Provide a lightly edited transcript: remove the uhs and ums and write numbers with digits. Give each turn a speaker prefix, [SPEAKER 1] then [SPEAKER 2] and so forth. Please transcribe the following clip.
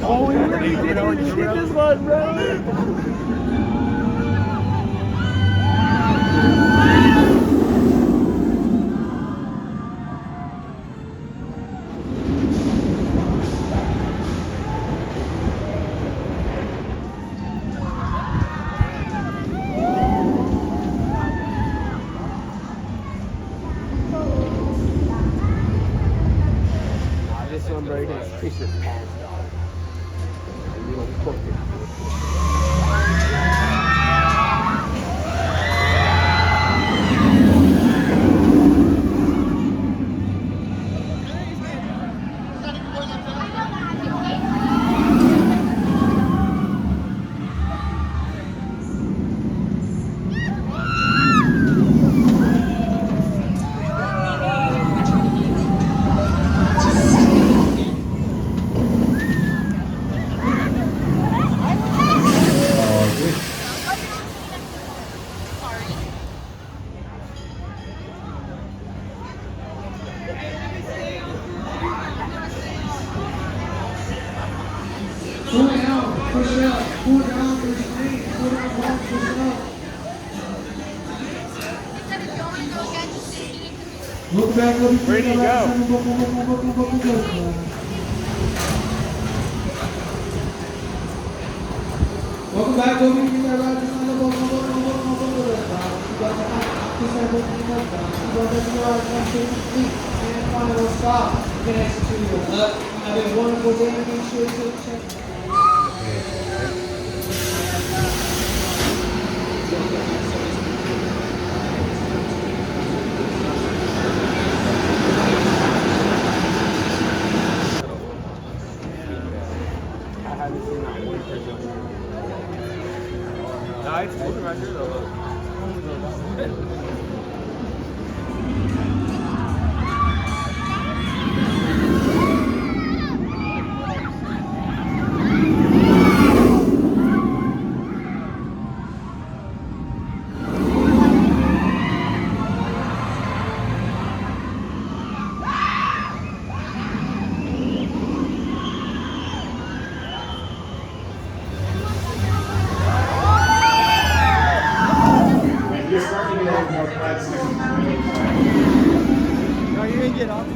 [SPEAKER 1] Oh, we already did this one, bro. This one, bro, you're gonna fish your pants off. You don't cook it.
[SPEAKER 2] Pull it out, push it up, pull it down, push it in, pull it out, push it up. Look back, look back.
[SPEAKER 1] Where'd he go?
[SPEAKER 2] Welcome back, go get that right. And final stop. You can execute your have a wonderful day. Make sure to check.
[SPEAKER 1] I haven't seen that one person. No, it's moving right here though. No, you didn't get off.